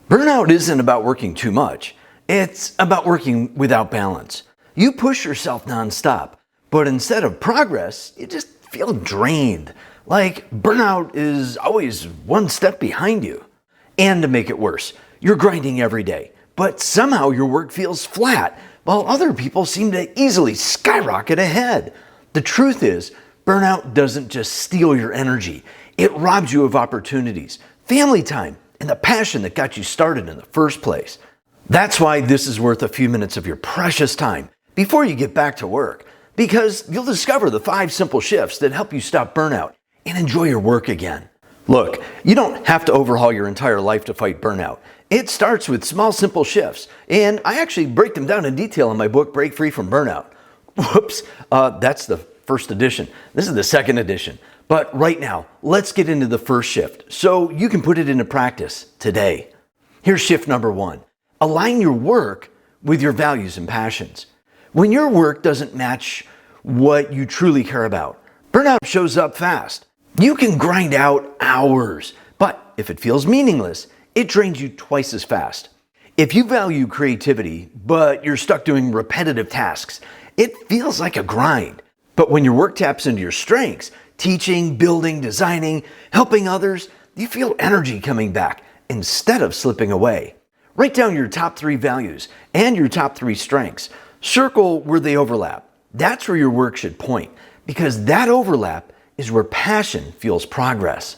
Burnout isn't about working too much. It's about working without balance. You push yourself nonstop, but instead of progress, you just feel drained. Like burnout is always one step behind you. And to make it worse, you're grinding every day, but somehow your work feels flat, while other people seem to easily skyrocket ahead. The truth is, burnout doesn't just steal your energy, it robs you of opportunities, family time, and the passion that got you started in the first place. That's why this is worth a few minutes of your precious time before you get back to work, because you'll discover the 5 simple shifts that help you stop burnout and enjoy your work again. Look, you don't have to overhaul your entire life to fight burnout. It starts with small, simple shifts, and I actually break them down in detail in my book, Break Free from Burnout. Whoops, that's the first edition. This is the second edition. But right now, let's get into the first shift so you can put it into practice today. Here's shift number 1. Align your work with your values and passions. When your work doesn't match what you truly care about, burnout shows up fast. You can grind out hours, but if it feels meaningless, it drains you twice as fast. If you value creativity, but you're stuck doing repetitive tasks, it feels like a grind. But when your work taps into your strengths, teaching, building, designing, helping others, you feel energy coming back instead of slipping away. Write down your top 3 values and your top 3 strengths. Circle where they overlap. That's where your work should point, because that overlap is where passion fuels progress.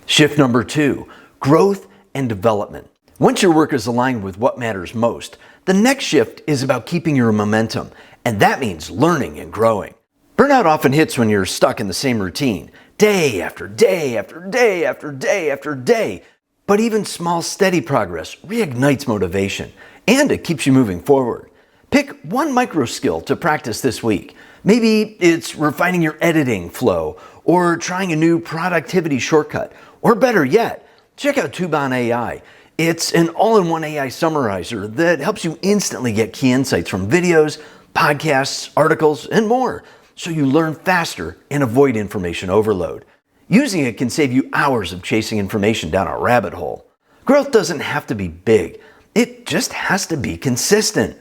Shift number 2, growth and development. Once your work is aligned with what matters most, the next shift is about keeping your momentum, and that means learning and growing. Burnout often hits when you're stuck in the same routine, day after day after day after day after day. But even small, steady progress reignites motivation, and it keeps you moving forward. Pick one micro skill to practice this week. Maybe it's refining your editing flow, or trying a new productivity shortcut, or better yet, check out Tuban AI. It's an all-in-one AI summarizer that helps you instantly get key insights from videos, podcasts, articles, and more, so you learn faster and avoid information overload. Using it can save you hours of chasing information down a rabbit hole. Growth doesn't have to be big. It just has to be consistent.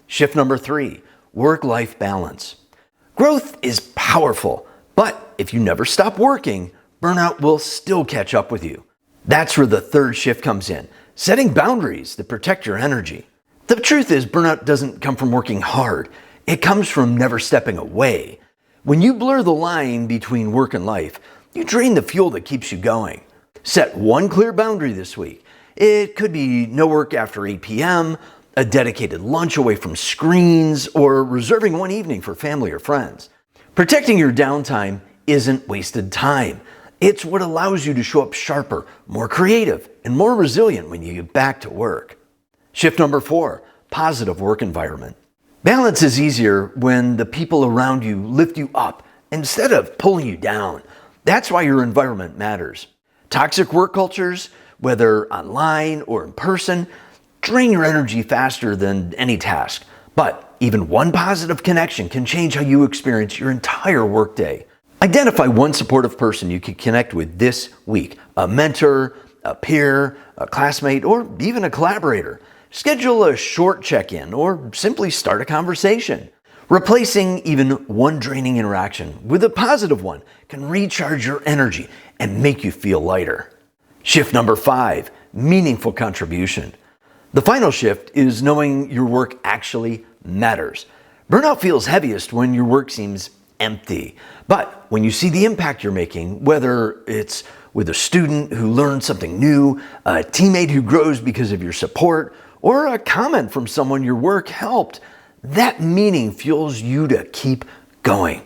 Shift number 3, work-life balance. Growth is powerful, but if you never stop working, burnout will still catch up with you. That's where the third shift comes in, setting boundaries that protect your energy. The truth is, burnout doesn't come from working hard. It comes from never stepping away. When you blur the line between work and life, you drain the fuel that keeps you going. Set one clear boundary this week. It could be no work after 8 p.m., a dedicated lunch away from screens, or reserving one evening for family or friends. Protecting your downtime isn't wasted time. It's what allows you to show up sharper, more creative, and more resilient when you get back to work. Shift number 4, positive work environment. Balance is easier when the people around you lift you up instead of pulling you down. That's why your environment matters. Toxic work cultures, whether online or in person, drain your energy faster than any task. But even one positive connection can change how you experience your entire workday. Identify one supportive person you can connect with this week. A mentor, a peer, a classmate, or even a collaborator. Schedule a short check-in or simply start a conversation. Replacing even one draining interaction with a positive one can recharge your energy and make you feel lighter. Shift number 5, meaningful contribution. The final shift is knowing your work actually matters. Burnout feels heaviest when your work seems empty. But when you see the impact you're making, whether it's with a student who learns something new, a teammate who grows because of your support, or a comment from someone your work helped, that meaning fuels you to keep going.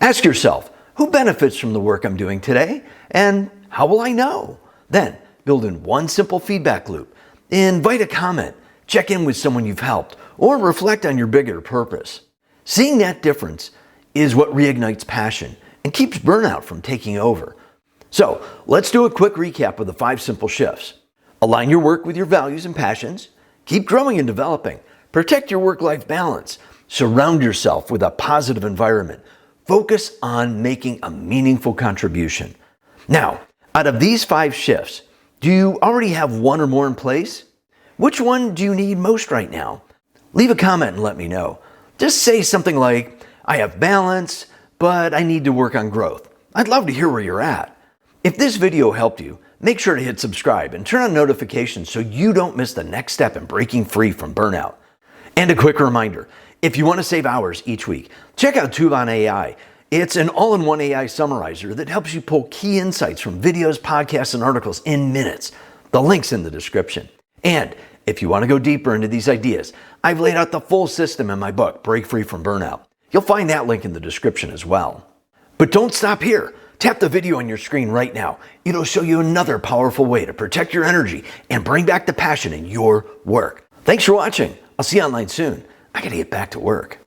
Ask yourself, who benefits from the work I'm doing today? And how will I know? Then build in one simple feedback loop. Invite a comment, check in with someone you've helped, or reflect on your bigger purpose. Seeing that difference is what reignites passion and keeps burnout from taking over. So let's do a quick recap of the 5 simple shifts. Align your work with your values and passions. Keep growing and developing. Protect your work-life balance. Surround yourself with a positive environment. Focus on making a meaningful contribution. Now, out of these 5 shifts, do you already have one or more in place? Which one do you need most right now? Leave a comment and let me know. Just say something like, I have balance, but I need to work on growth. I'd love to hear where you're at. If this video helped you, make sure to hit subscribe and turn on notifications so you don't miss the next step in breaking free from burnout. And a quick reminder, if you want to save hours each week, check out Tuvan AI. It's an all-in-one AI summarizer that helps you pull key insights from videos, podcasts, and articles in minutes. The link's in the description. And if you want to go deeper into these ideas, I've laid out the full system in my book, Break Free from Burnout. You'll find that link in the description as well. But don't stop here. Tap the video on your screen right now. It'll show you another powerful way to protect your energy and bring back the passion in your work. Thanks for watching. I'll see you online soon. I gotta get back to work.